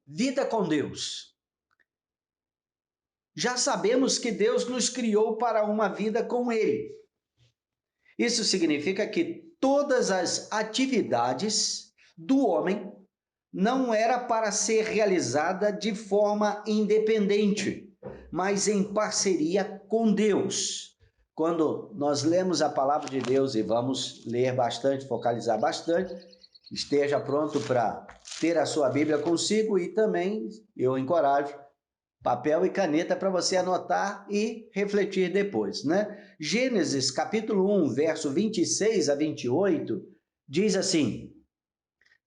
vida com Deus. Já sabemos que Deus nos criou para uma vida com Ele. Isso significa que todas as atividades do homem não era para ser realizada de forma independente, mas em parceria com Deus. Quando nós lemos a palavra de Deus e vamos ler bastante, focalizar bastante, esteja pronto para ter a sua Bíblia consigo e também eu encorajo papel e caneta para você anotar e refletir depois, né? Gênesis capítulo 1, verso 26 a 28, diz assim: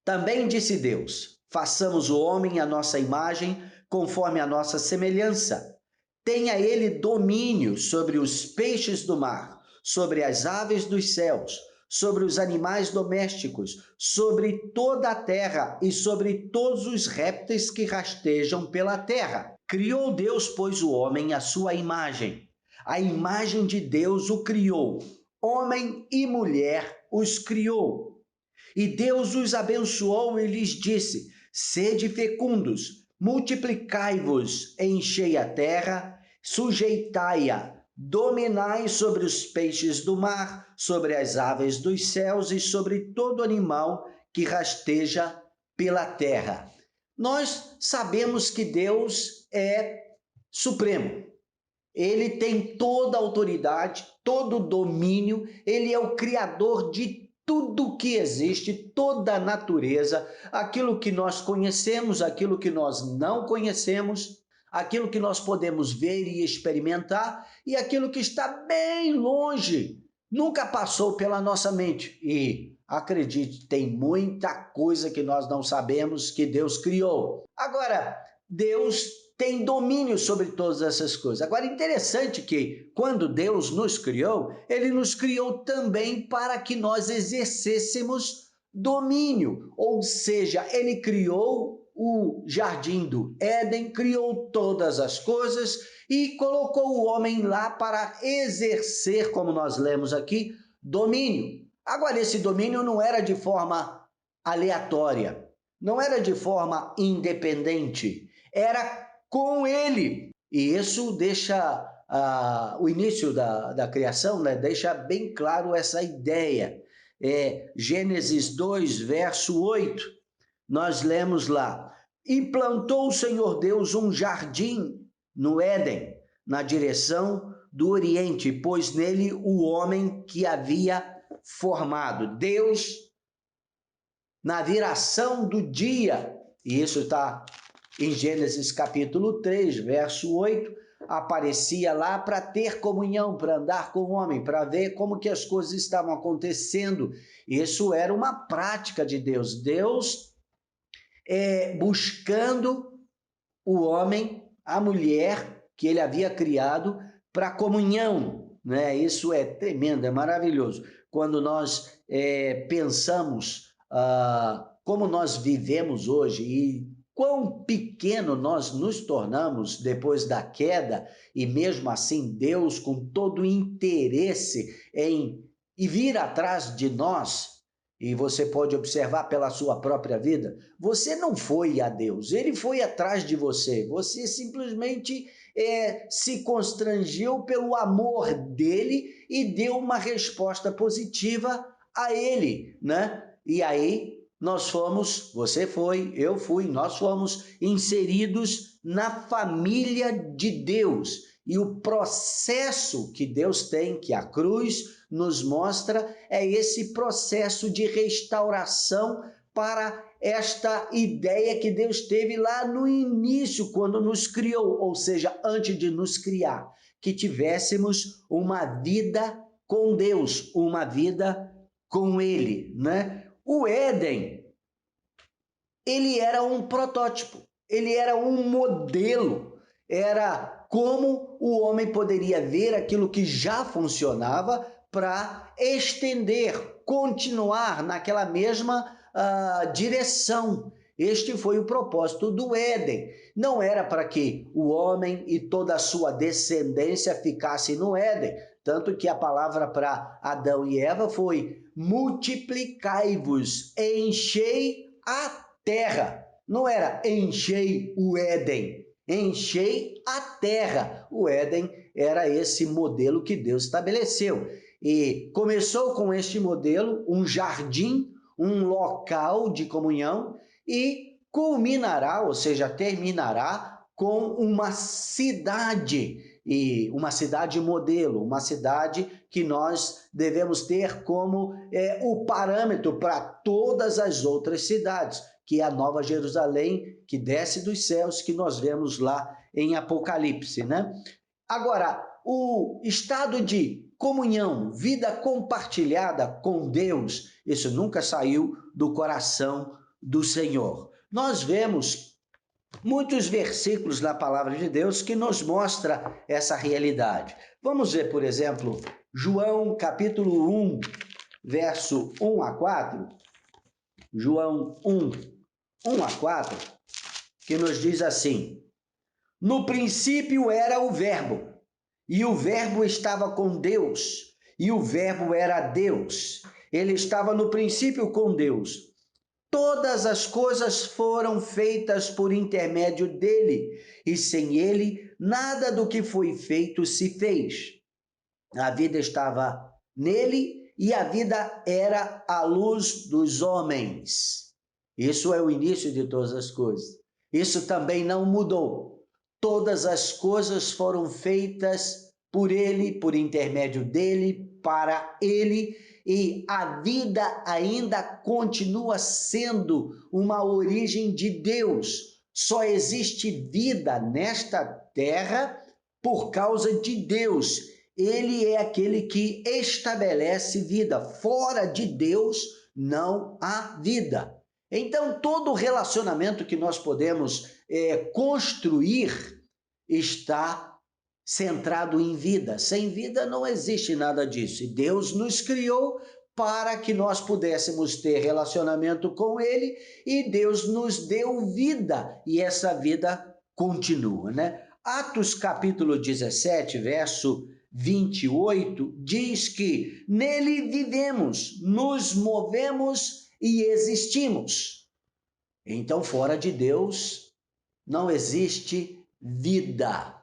Também disse Deus, façamos o homem à nossa imagem, conforme a nossa semelhança. Tenha ele domínio sobre os peixes do mar, sobre as aves dos céus, sobre os animais domésticos, sobre toda a terra e sobre todos os répteis que rastejam pela terra. Criou Deus, pois, o homem à sua imagem. A imagem de Deus o criou. Homem e mulher os criou. E Deus os abençoou e lhes disse: Sede fecundos, multiplicai-vos, enchei a terra, sujeitai-a, dominai sobre os peixes do mar, sobre as aves dos céus e sobre todo animal que rasteja pela terra. Nós sabemos que Deus é supremo. Ele tem toda a autoridade, todo o domínio, ele é o criador de tudo que existe, toda a natureza, aquilo que nós conhecemos, aquilo que nós não conhecemos, aquilo que nós podemos ver e experimentar e aquilo que está bem longe, nunca passou pela nossa mente. E acredite, tem muita coisa que nós não sabemos que Deus criou. Agora, Deus tem domínio sobre todas essas coisas. Agora, interessante que quando Deus nos criou, Ele nos criou também para que nós exercêssemos domínio. Ou seja, Ele criou o jardim do Éden, criou todas as coisas e colocou o homem lá para exercer, como nós lemos aqui, domínio. Agora, esse domínio não era de forma aleatória, não era de forma independente, era com ele. E isso deixa o início da criação, né? Deixa bem claro essa ideia. Gênesis 2, verso 8, nós lemos lá: E plantou o Senhor Deus um jardim no Éden, na direção do Oriente, pôs nele o homem que havia formado. Deus, na viração do dia, e isso está em Gênesis capítulo 3, verso 8, aparecia lá para ter comunhão, para andar com o homem, para ver como que as coisas estavam acontecendo. Isso era uma prática de Deus. Deus buscando o homem, a mulher que ele havia criado para comunhão, né? Isso é tremendo, é maravilhoso. Quando nós pensamos como nós vivemos hoje e quão pequeno nós nos tornamos depois da queda, e mesmo assim Deus, com todo o interesse em vir atrás de nós, e você pode observar pela sua própria vida, você não foi a Deus, Ele foi atrás de você, você simplesmente se constrangiu pelo amor dEle e deu uma resposta positiva a Ele, né? E aí nós fomos, você foi, eu fui, nós fomos inseridos na família de Deus. E o processo que Deus tem, que a cruz nos mostra, é esse processo de restauração para esta ideia que Deus teve lá no início, quando nos criou, ou seja, antes de nos criar, que tivéssemos uma vida com Deus, uma vida com Ele, né? O Éden, ele era um protótipo, ele era um modelo, era como o homem poderia ver aquilo que já funcionava para estender, continuar naquela mesma direção. Este foi o propósito do Éden. Não era para que o homem e toda a sua descendência ficassem no Éden, tanto que a palavra para Adão e Eva foi: multiplicai-vos, enchei a terra. não era enchei o Éden, enchei a terra. O Éden era esse modelo que Deus estabeleceu. E começou com este modelo, um jardim, um local de comunhão, e culminará, ou seja, terminará com uma cidade, e uma cidade modelo, uma cidade que nós devemos ter como o parâmetro para todas as outras cidades, que é a Nova Jerusalém, que desce dos céus, que nós vemos lá em Apocalipse, né? Agora, o estado de comunhão, vida compartilhada com Deus, isso nunca saiu do coração do Senhor. Nós vemos muitos versículos na palavra de Deus que nos mostra essa realidade. Vamos ver, por exemplo, João capítulo 1, verso 1 a 4. João 1, 1 a 4, que nos diz assim: no princípio era o Verbo, e o Verbo estava com Deus, e o Verbo era Deus. Ele estava no princípio com Deus. Todas as coisas foram feitas por intermédio dele, e sem ele, nada do que foi feito se fez. A vida estava nele, e a vida era a luz dos homens. Isso é o início de todas as coisas. Isso também não mudou. Todas as coisas foram feitas por ele, por intermédio dele, para ele, e a vida ainda continua sendo uma origem de Deus. Só existe vida nesta terra por causa de Deus. Ele é aquele que estabelece vida. Fora de Deus não há vida. Então, todo relacionamento que nós podemos construir está centrado em vida. Sem vida não existe nada disso. E Deus nos criou para que nós pudéssemos ter relacionamento com Ele, e Deus nos deu vida, e essa vida continua, né? Atos capítulo 17, verso 28, diz que nele vivemos, nos movemos e existimos. Então, fora de Deus, não existe vida.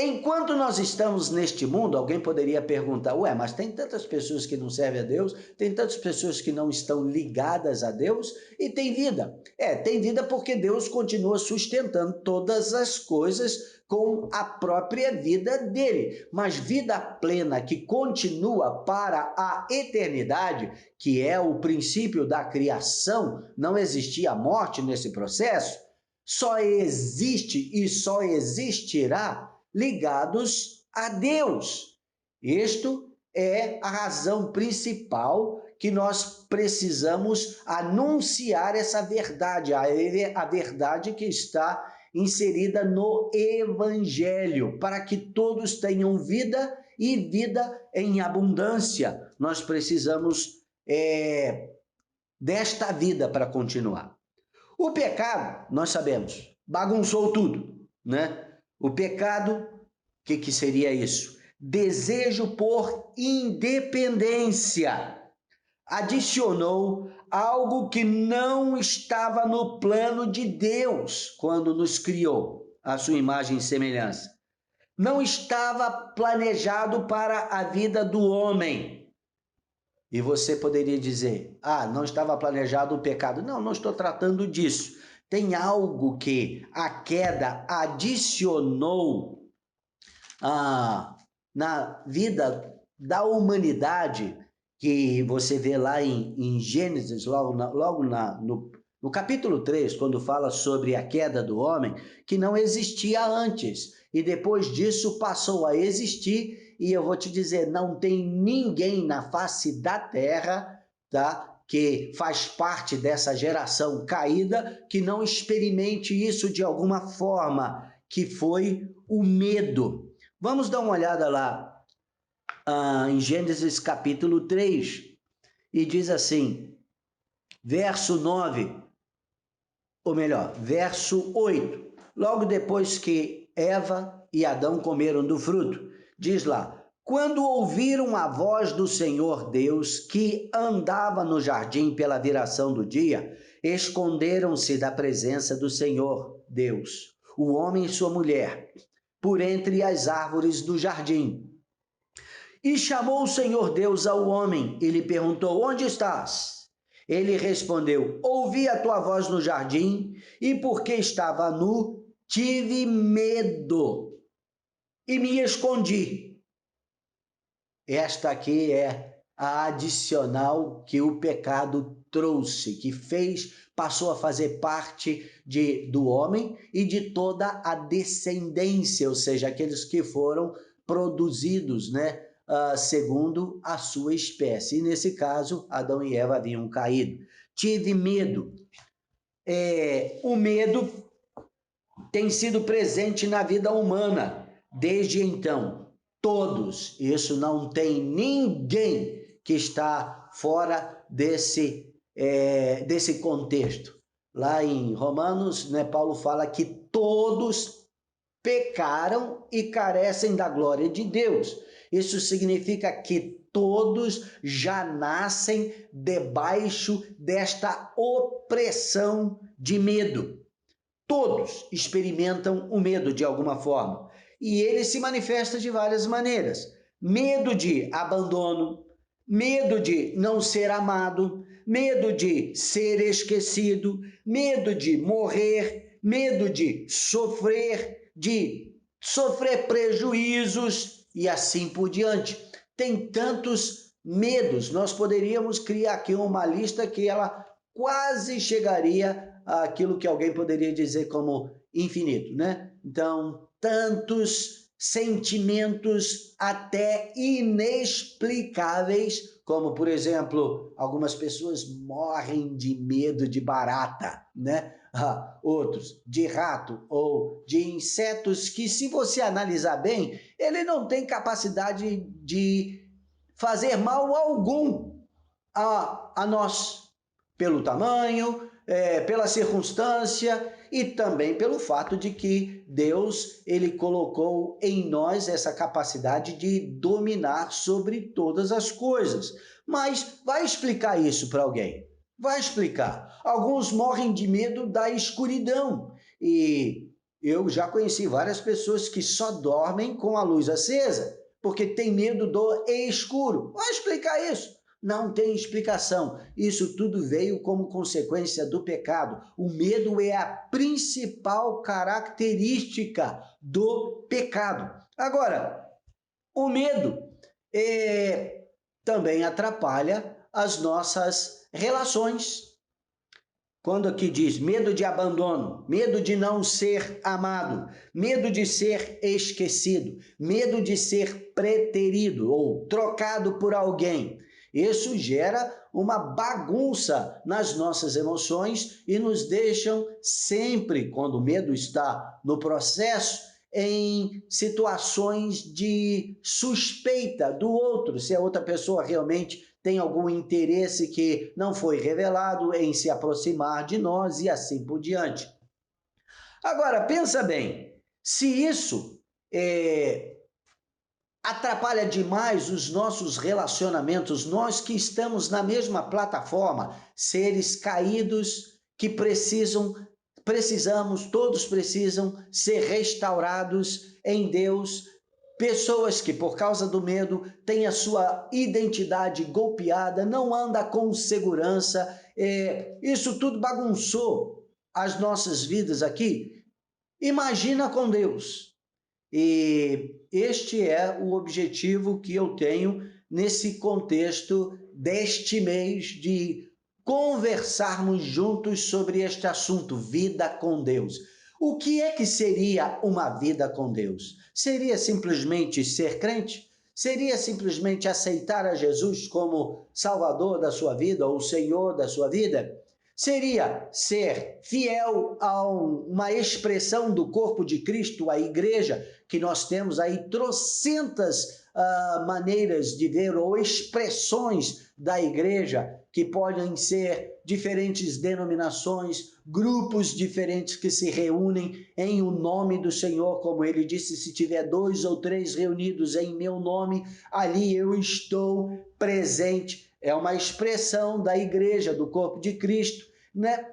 Enquanto nós estamos neste mundo, alguém poderia perguntar, ué, mas tem tantas pessoas que não servem a Deus, tem tantas pessoas que não estão ligadas a Deus e tem vida. Tem vida porque Deus continua sustentando todas as coisas com a própria vida dele. Mas vida plena que continua para a eternidade, que é o princípio da criação, não existia morte nesse processo, só existe e só existirá ligados a Deus. Isto é a razão principal que nós precisamos anunciar essa verdade, a verdade que está inserida no Evangelho, para que todos tenham vida e vida em abundância. Nós precisamos desta vida para continuar. O pecado, nós sabemos, bagunçou tudo, né? O pecado, o que seria isso? Desejo por independência. Adicionou algo que não estava no plano de Deus quando nos criou, a sua imagem e semelhança. Não estava planejado para a vida do homem. E você poderia dizer, não estava planejado o pecado. Não, não estou tratando disso. Tem algo que a queda adicionou na vida da humanidade, que você vê lá em Gênesis, no capítulo 3, quando fala sobre a queda do homem, que não existia antes, e depois disso passou a existir, e eu vou te dizer, não tem ninguém na face da terra, tá? Que faz parte dessa geração caída, que não experimente isso de alguma forma, que foi o medo. Vamos dar uma olhada lá em Gênesis capítulo 3, e diz assim, verso 9, ou melhor, verso 8, logo depois que Eva e Adão comeram do fruto, diz lá, quando ouviram a voz do Senhor Deus, que andava no jardim pela viração do dia, esconderam-se da presença do Senhor Deus, o homem e sua mulher, por entre as árvores do jardim. E chamou o Senhor Deus ao homem e lhe perguntou: onde estás? Ele respondeu: ouvi a tua voz no jardim, e porque estava nu, tive medo e me escondi. Esta aqui é a adicional que o pecado trouxe, que passou a fazer parte do homem e de toda a descendência, ou seja, aqueles que foram produzidos, né, segundo a sua espécie. E nesse caso, Adão e Eva haviam caído. Tive medo. O medo tem sido presente na vida humana desde então. Todos, isso não tem ninguém que está fora desse contexto. Lá em Romanos, né, Paulo fala que todos pecaram e carecem da glória de Deus. Isso significa que todos já nascem debaixo desta opressão de medo. Todos experimentam o medo de alguma forma. E ele se manifesta de várias maneiras. Medo de abandono, medo de não ser amado, medo de ser esquecido, medo de morrer, medo de sofrer prejuízos e assim por diante. Tem tantos medos. Nós poderíamos criar aqui uma lista que ela quase chegaria àquilo que alguém poderia dizer como infinito, né? Então, tantos sentimentos até inexplicáveis, como, por exemplo, algumas pessoas morrem de medo de barata, né? Outros de rato ou de insetos que, se você analisar bem, ele não tem capacidade de fazer mal algum a nós, pelo tamanho, pela circunstância e também pelo fato de que Deus, ele colocou em nós essa capacidade de dominar sobre todas as coisas. Mas vai explicar isso para alguém? Vai explicar. Alguns morrem de medo da escuridão e eu já conheci várias pessoas que só dormem com a luz acesa porque tem medo do escuro. Vai explicar isso? Não tem explicação. Isso tudo veio como consequência do pecado. O medo é a principal característica do pecado. Agora, o medo também atrapalha as nossas relações. Quando aqui diz medo de abandono, medo de não ser amado, medo de ser esquecido, medo de ser preterido ou trocado por alguém, isso gera uma bagunça nas nossas emoções e nos deixam sempre, quando o medo está no processo, em situações de suspeita do outro, se a outra pessoa realmente tem algum interesse que não foi revelado em se aproximar de nós e assim por diante. Agora, pensa bem, se isso atrapalha demais os nossos relacionamentos, nós que estamos na mesma plataforma, seres caídos que todos precisam ser restaurados em Deus, pessoas que por causa do medo têm a sua identidade golpeada, não anda com segurança, isso tudo bagunçou as nossas vidas aqui. Imagina com Deus. E este é o objetivo que eu tenho nesse contexto deste mês de conversarmos juntos sobre este assunto, vida com Deus. O que é que seria uma vida com Deus? Seria simplesmente ser crente? Seria simplesmente aceitar a Jesus como Salvador da sua vida ou Senhor da sua vida? Seria ser fiel a uma expressão do corpo de Cristo, a igreja, que nós temos aí trocentas maneiras de ver ou expressões da igreja, que podem ser diferentes denominações, grupos diferentes que se reúnem em o nome do Senhor, como ele disse, se tiver 2 ou 3 reunidos em meu nome, ali eu estou presente. É uma expressão da igreja, do corpo de Cristo. né?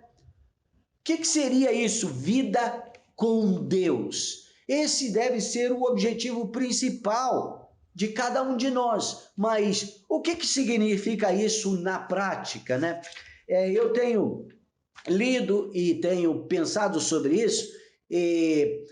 O que seria isso? Vida com Deus. Esse deve ser o objetivo principal de cada um de nós. Mas o que significa isso na prática, né? Eu tenho lido e tenho pensado sobre isso e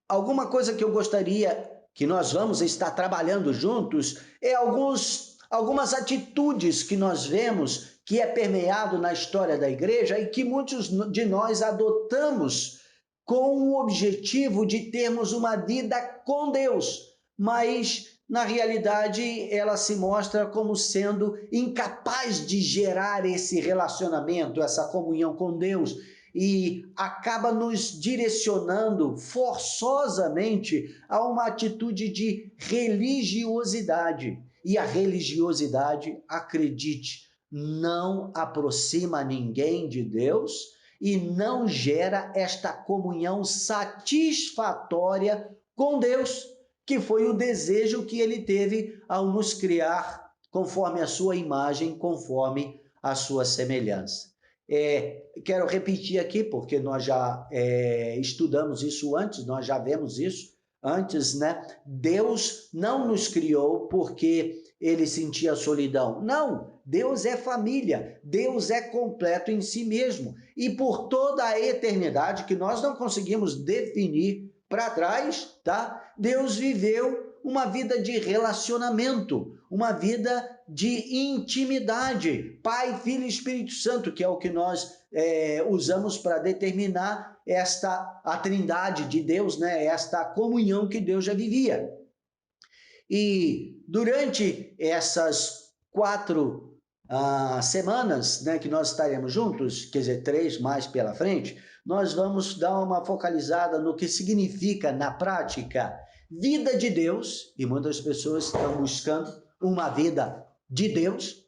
alguma coisa que eu gostaria que nós vamos estar trabalhando juntos é algumas atitudes que nós vemos que é permeado na história da igreja e que muitos de nós adotamos com o objetivo de termos uma vida com Deus, mas na realidade ela se mostra como sendo incapaz de gerar esse relacionamento, essa comunhão com Deus, e acaba nos direcionando forçosamente a uma atitude de religiosidade. E a religiosidade, acredite, não aproxima ninguém de Deus e não gera esta comunhão satisfatória com Deus, que foi o desejo que ele teve ao nos criar conforme a sua imagem, conforme a sua semelhança. Quero repetir aqui, porque nós já estudamos isso antes, nós já vemos isso antes, né? Deus não nos criou porque ele sentia solidão. Não, Deus é família, Deus é completo em si mesmo. E por toda a eternidade, que nós não conseguimos definir para trás, tá? Deus viveu uma vida de relacionamento, uma vida de intimidade, Pai, Filho e Espírito Santo, que é o que nós usamos para determinar a trindade de Deus, né? Esta comunhão que Deus já vivia. E durante essas 4 semanas, né, que nós estaremos juntos, quer dizer, 3 mais pela frente, nós vamos dar uma focalizada no que significa na prática vida de Deus, e muitas pessoas estão buscando uma vida de Deus.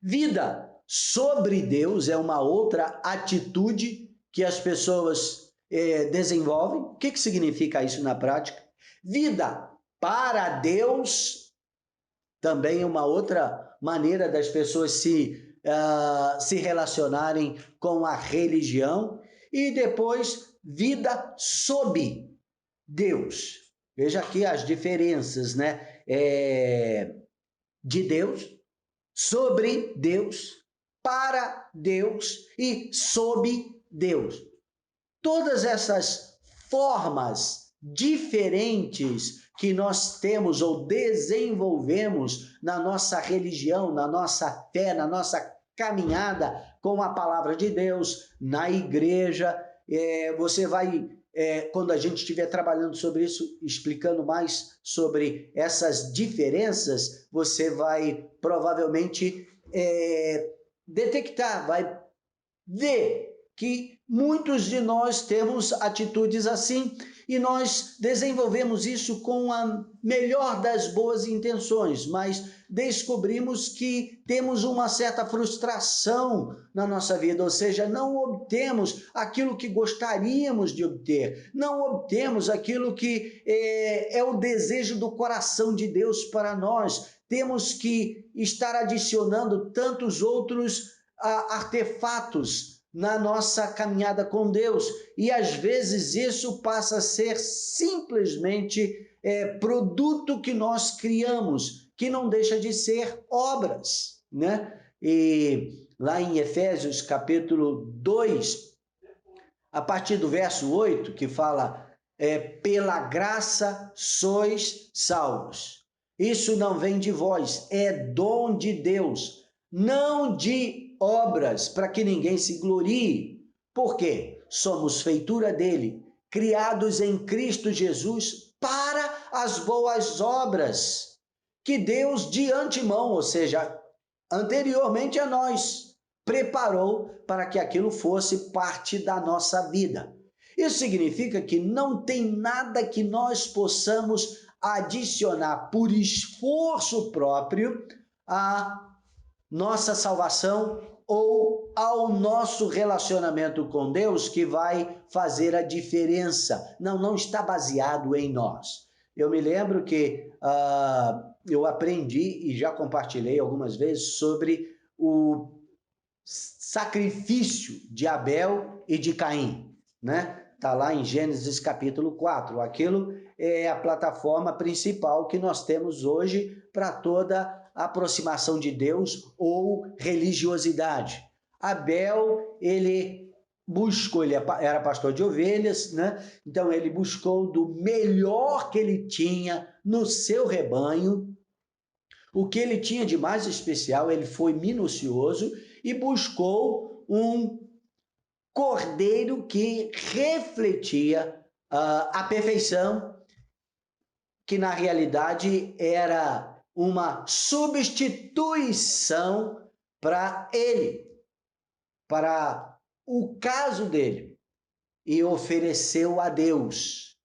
Vida sobre Deus é uma outra atitude que as pessoas desenvolvem. O que significa isso na prática? Vida para Deus também é uma outra maneira das pessoas se relacionarem com a religião. E depois, vida sob Deus. Veja aqui as diferenças, né? De Deus, sobre Deus, para Deus e sob Deus. Todas essas formas diferentes que nós temos ou desenvolvemos na nossa religião, na nossa fé, na nossa caminhada com a palavra de Deus, na igreja, você vai, quando a gente estiver trabalhando sobre isso, explicando mais sobre essas diferenças, você vai provavelmente detectar, vai ver que muitos de nós temos atitudes assim e nós desenvolvemos isso com a melhor das boas intenções, mas descobrimos que temos uma certa frustração na nossa vida, ou seja, não obtemos aquilo que gostaríamos de obter, não obtemos aquilo que é o desejo do coração de Deus para nós. Temos que estar adicionando tantos outros artefatos na nossa caminhada com Deus, e às vezes isso passa a ser simplesmente produto que nós criamos, que não deixa de ser obras, né? E lá em Efésios capítulo 2, a partir do verso 8, que fala pela graça sois salvos. Isso não vem de vós, é dom de Deus, não de obras, para que ninguém se glorie. Por quê? Somos feitura dele, criados em Cristo Jesus para as boas obras, que Deus de antemão, ou seja, anteriormente a nós, preparou para que aquilo fosse parte da nossa vida. Isso significa que não tem nada que nós possamos adicionar por esforço próprio a nossa salvação ou ao nosso relacionamento com Deus que vai fazer a diferença. Não está baseado em nós. Eu me lembro que eu aprendi e já compartilhei algumas vezes sobre o sacrifício de Abel e de Caim, né? Está lá em Gênesis capítulo 4. Aquilo é a plataforma principal que nós temos hoje para toda aproximação de Deus ou religiosidade. Abel, ele buscou, ele era pastor de ovelhas, né? Então ele buscou do melhor que ele tinha no seu rebanho, o que ele tinha de mais especial, ele foi minucioso e buscou um cordeiro que refletia a perfeição, que na realidade era uma substituição para ele, para o caso dele, e ofereceu a Deus.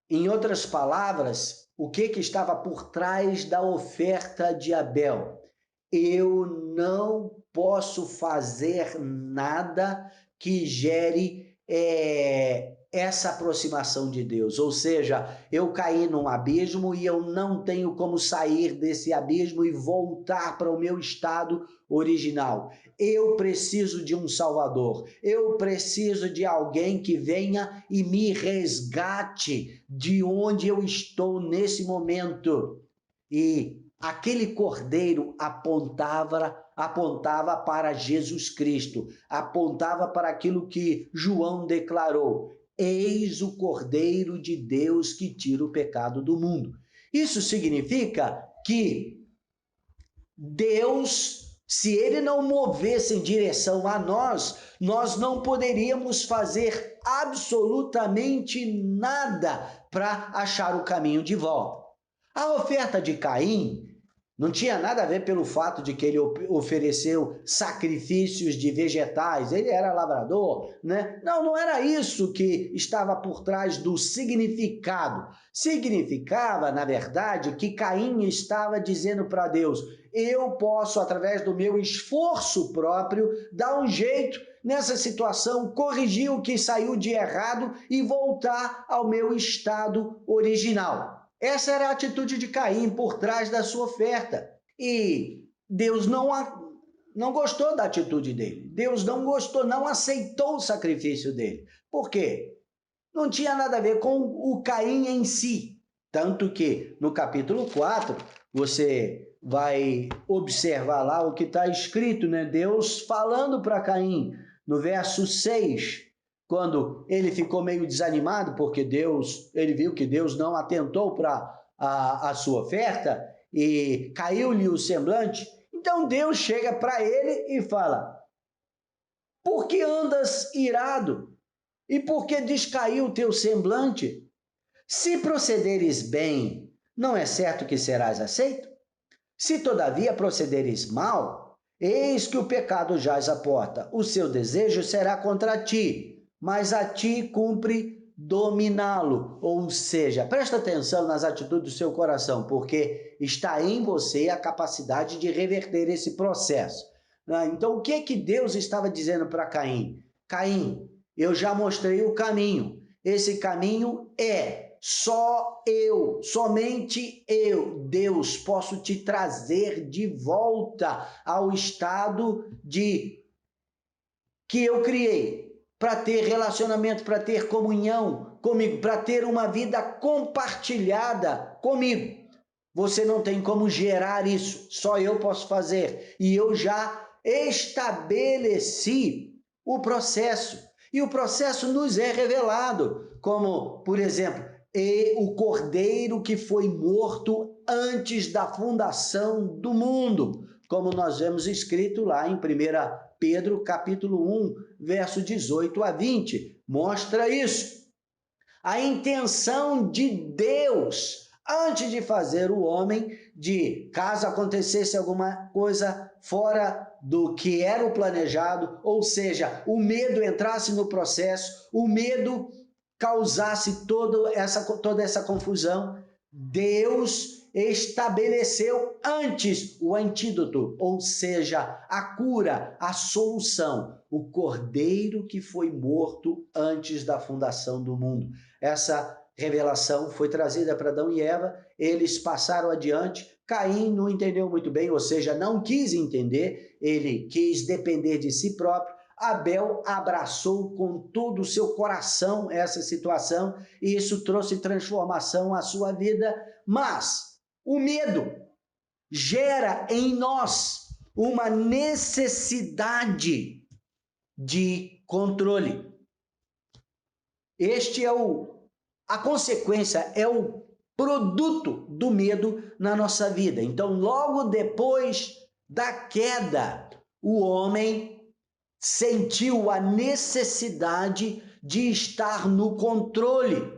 Em outras palavras, o que estava por trás da oferta de Abel? Eu não posso fazer nada que gere essa aproximação de Deus. Ou seja, eu caí num abismo e eu não tenho como sair desse abismo e voltar para o meu estado original. Eu preciso de um Salvador. Eu preciso de alguém que venha e me resgate de onde eu estou nesse momento. E aquele cordeiro apontava para Jesus Cristo, apontava para aquilo que João declarou: eis o Cordeiro de Deus que tira o pecado do mundo. Isso significa que Deus, se ele não movesse em direção a nós, nós não poderíamos fazer absolutamente nada para achar o caminho de volta. A oferta de Caim não tinha nada a ver pelo fato de que ele ofereceu sacrifícios de vegetais, ele era lavrador, né? Não era isso que estava por trás do significado. Significava, na verdade, que Caim estava dizendo para Deus: eu posso, através do meu esforço próprio, dar um jeito nessa situação, corrigir o que saiu de errado e voltar ao meu estado original. Essa era a atitude de Caim por trás da sua oferta. E Deus não gostou da atitude dele. Deus não gostou, não aceitou o sacrifício dele. Por quê? Não tinha nada a ver com o Caim em si. Tanto que no capítulo 4, você vai observar lá o que está escrito, né? Deus falando para Caim, no verso 6, quando ele ficou meio desanimado, porque ele viu que Deus não atentou para a sua oferta e caiu-lhe o semblante. Então Deus chega para ele e fala: por que andas irado? E por que descaiu o teu semblante? Se procederes bem, não é certo que serás aceito? Se todavia procederes mal, eis que o pecado jaz à porta. O seu desejo será contra ti, mas a ti cumpre dominá-lo. Ou seja, presta atenção nas atitudes do seu coração, porque está em você a capacidade de reverter esse processo. Então, o que Deus estava dizendo para Caim? Caim, eu já mostrei o caminho. Esse caminho só eu, somente eu, Deus, posso te trazer de volta ao estado que eu criei, para ter relacionamento, para ter comunhão comigo, para ter uma vida compartilhada comigo. Você não tem como gerar isso, só eu posso fazer. E eu já estabeleci o processo. E o processo nos é revelado, como, por exemplo, o cordeiro que foi morto antes da fundação do mundo, como nós vemos escrito lá em 1 Pedro, capítulo 1, verso 18 a 20. Mostra isso. A intenção de Deus, antes de fazer o homem, caso acontecesse alguma coisa fora do que era o planejado, ou seja, o medo entrasse no processo, o medo causasse toda essa confusão, Deus estabeleceu antes o antídoto, ou seja, a cura, a solução, o cordeiro que foi morto antes da fundação do mundo. Essa revelação foi trazida para Adão e Eva, eles passaram adiante, Caim não entendeu muito bem, ou seja, não quis entender, ele quis depender de si próprio. Abel abraçou com todo o seu coração essa situação e isso trouxe transformação à sua vida. Mas o medo gera em nós uma necessidade de controle. Este é a consequência, é o produto do medo na nossa vida. Então, logo depois da queda, o homem sentiu a necessidade de estar no controle.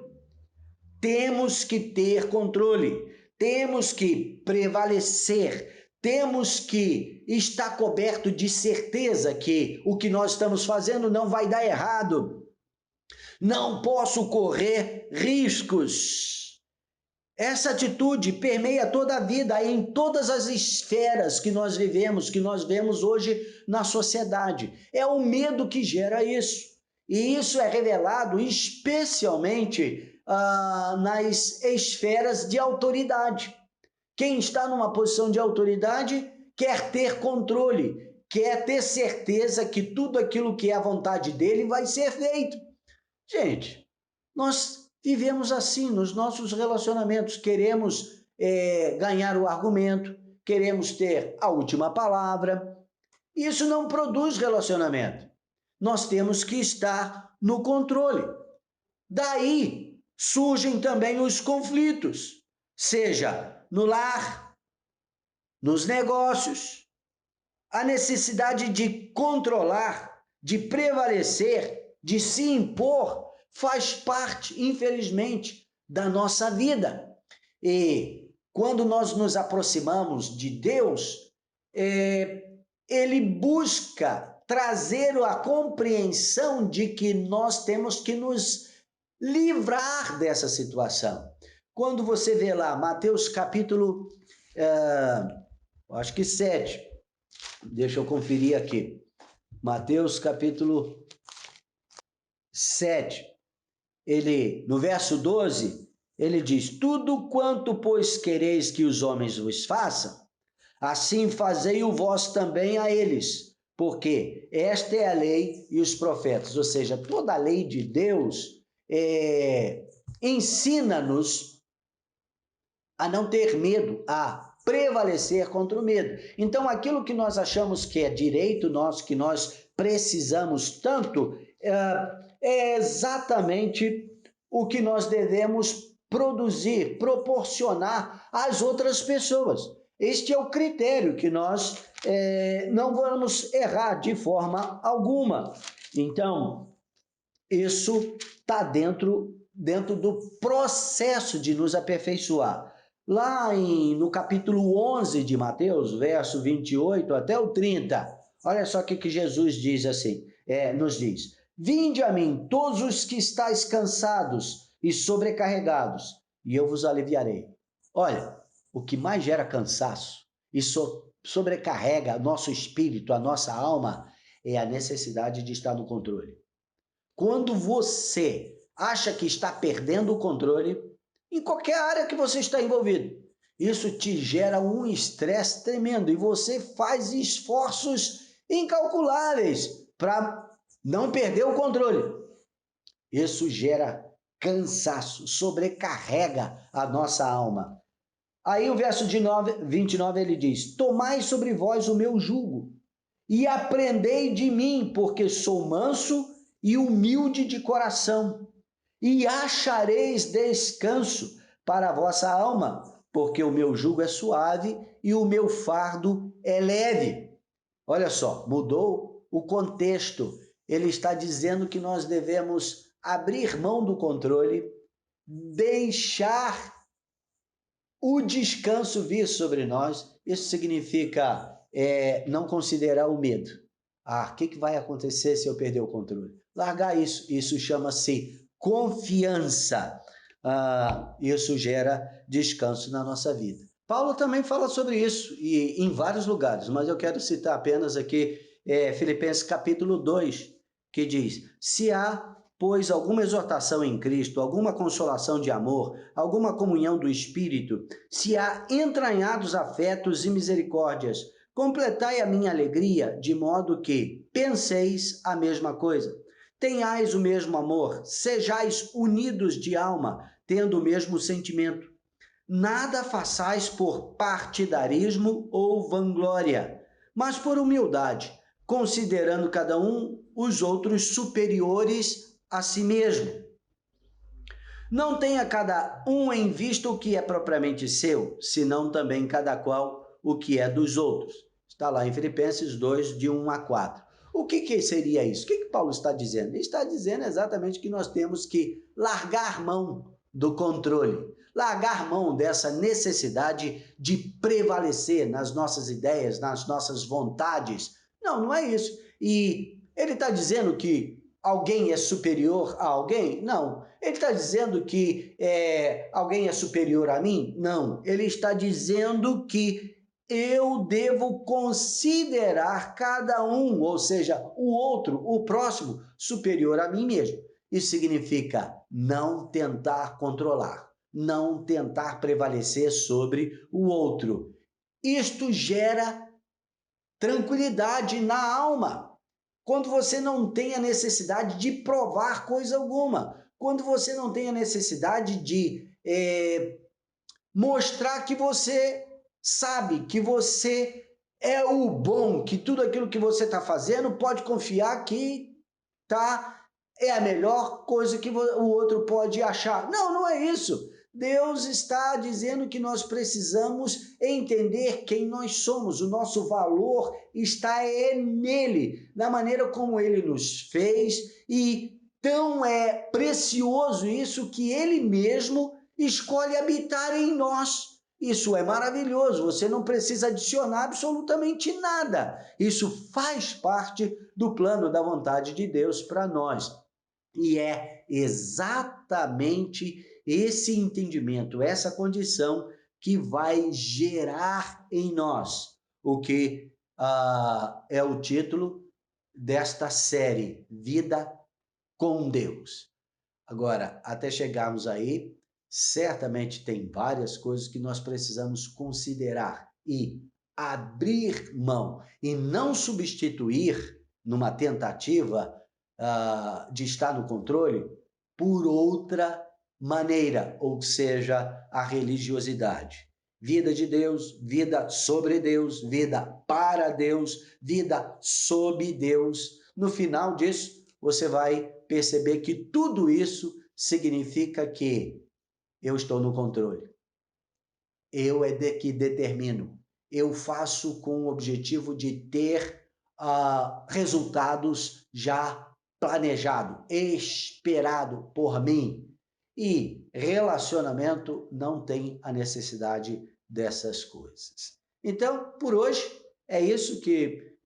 Temos que ter controle, temos que prevalecer, temos que estar coberto de certeza que o que nós estamos fazendo não vai dar errado. Não posso correr riscos. Essa atitude permeia toda a vida, em todas as esferas que nós vivemos, que nós vemos hoje na sociedade. É o medo que gera isso. E isso é revelado especialmente nas esferas de autoridade. Quem está numa posição de autoridade quer ter controle, quer ter certeza que tudo aquilo que é a vontade dele vai ser feito. Gente, nós vivemos assim nos nossos relacionamentos, queremos ganhar o argumento, queremos ter a última palavra. Isso não produz relacionamento. Nós temos que estar no controle. Daí surgem também os conflitos, seja no lar, nos negócios, a necessidade de controlar, de prevalecer, de se impor, faz parte, infelizmente, da nossa vida. E quando nós nos aproximamos de Deus, Ele busca trazer a compreensão de que nós temos que nos livrar dessa situação. Quando você vê lá, Mateus capítulo, acho que 7, deixa eu conferir aqui, Mateus capítulo 7, no verso 12, ele diz: tudo quanto, pois, quereis que os homens vos façam, assim fazei-o vós também a eles, porque esta é a lei e os profetas. Ou seja, toda a lei de Deus ensina-nos a não ter medo, a prevalecer contra o medo. Então, aquilo que nós achamos que é direito nosso, que nós precisamos tanto, é exatamente o que nós devemos produzir, proporcionar às outras pessoas. Este é o critério que nós não vamos errar de forma alguma. Então, isso está dentro do processo de nos aperfeiçoar. Lá no capítulo 11 de Mateus, verso 28 até o 30, olha só o que Jesus diz assim, nos diz: vinde a mim todos os que estáis cansados e sobrecarregados, e eu vos aliviarei. Olha, o que mais gera cansaço e sobrecarrega nosso espírito, a nossa alma, é a necessidade de estar no controle. Quando você acha que está perdendo o controle, em qualquer área que você está envolvido, isso te gera um estresse tremendo e você faz esforços incalculáveis para não perder o controle. Isso gera cansaço, sobrecarrega a nossa alma. Aí o verso 29 ele diz: tomai sobre vós o meu jugo e aprendei de mim, porque sou manso e humilde de coração, e achareis descanso para a vossa alma, porque o meu jugo é suave e o meu fardo é leve. Olha só, mudou o contexto. Ele está dizendo que nós devemos abrir mão do controle, deixar o descanso vir sobre nós. Isso significa não considerar o medo. O que vai acontecer se eu perder o controle? Largar isso. Isso chama-se confiança. Isso gera descanso na nossa vida. Paulo também fala sobre isso e em vários lugares, mas eu quero citar apenas aqui Filipenses capítulo 2, que diz: se há, pois, alguma exortação em Cristo, alguma consolação de amor, alguma comunhão do Espírito, se há entranhados afetos e misericórdias, Completai a minha alegria, de modo que penseis a mesma coisa. Tenhais o mesmo amor, sejais unidos de alma, tendo o mesmo sentimento. Nada façais por partidarismo ou vanglória, mas por humildade, considerando cada um os outros superiores a si mesmo. Não tenha cada um em vista o que é propriamente seu, senão também cada qual o que é dos outros. Está lá em Filipenses 2, de 1 a 4. O que seria isso? O que Paulo está dizendo? Ele está dizendo exatamente que nós temos que largar mão do controle, largar mão dessa necessidade de prevalecer nas nossas ideias, nas nossas vontades. Não, não é isso. E ele está dizendo que alguém é superior a alguém? Não. Ele está dizendo que alguém é superior a mim? Não. Ele está dizendo que eu devo considerar cada um, ou seja, o outro, o próximo, superior a mim mesmo. Isso significa não tentar controlar, não tentar prevalecer sobre o outro. Isto gera tranquilidade na alma. Quando você não tem a necessidade de provar coisa alguma, quando você não tem a necessidade de mostrar que você sabe, que você é o bom, que tudo aquilo que você está fazendo pode confiar que é a melhor coisa que o outro pode achar. Não, não é isso. Deus está dizendo que nós precisamos entender quem nós somos, o nosso valor está nele, na maneira como ele nos fez, e tão é precioso isso que ele mesmo escolhe habitar em nós. Isso é maravilhoso, você não precisa adicionar absolutamente nada. Isso faz parte do plano da vontade de Deus para nós. E é exatamente esse entendimento, essa condição que vai gerar em nós o que é o título desta série, Vida com Deus. Agora, até chegarmos aí, certamente tem várias coisas que nós precisamos considerar e abrir mão e não substituir numa tentativa de estar no controle por outra maneira, ou seja, a religiosidade. Vida de Deus, vida sobre Deus, vida para Deus, vida sob Deus. No final disso, você vai perceber que tudo isso significa que eu estou no controle. Eu que determino. Eu faço com o objetivo de ter resultados já planejado, esperado por mim. E relacionamento não tem a necessidade dessas coisas. Então, por hoje, é isso que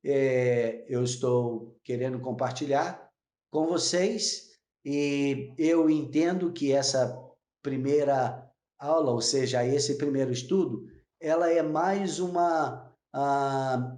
eu estou querendo compartilhar com vocês. E eu entendo que essa primeira aula, ou seja, esse primeiro estudo, ela é mais uma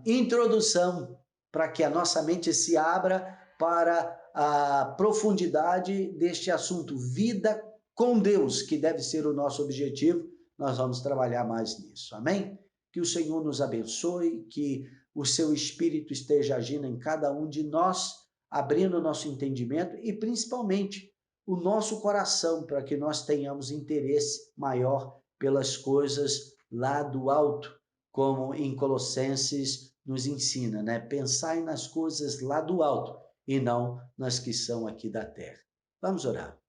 introdução para que a nossa mente se abra para a profundidade deste assunto, vida com Deus, que deve ser o nosso objetivo. Nós vamos trabalhar mais nisso, amém? Que o Senhor nos abençoe, que o seu Espírito esteja agindo em cada um de nós, abrindo o nosso entendimento e principalmente o nosso coração, para que nós tenhamos interesse maior pelas coisas lá do alto, como em Colossenses nos ensina, né? Pensai nas coisas lá do alto e não nas que são aqui da terra. Vamos orar.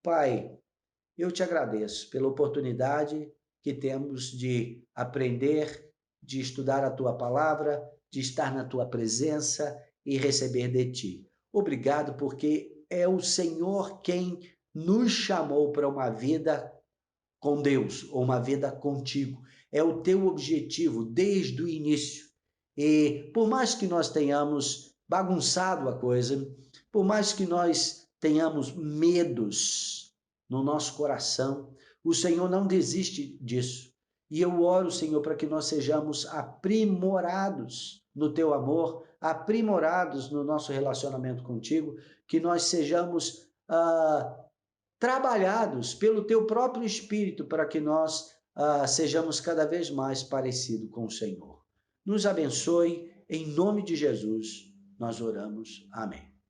Pai, eu te agradeço pela oportunidade que temos de aprender, de estudar a tua palavra, de estar na tua presença e receber de ti. Obrigado, porque é o Senhor quem nos chamou para uma vida com Deus, ou uma vida contigo. É o teu objetivo desde o início. E por mais que nós tenhamos bagunçado a coisa, por mais que nós tenhamos medos no nosso coração, o Senhor não desiste disso. E eu oro, Senhor, para que nós sejamos aprimorados no teu amor, aprimorados no nosso relacionamento contigo, que nós sejamos trabalhados pelo teu próprio Espírito para que nós sejamos cada vez mais parecidos com o Senhor. nos abençoe. Em nome de Jesus, nós oramos. Amém.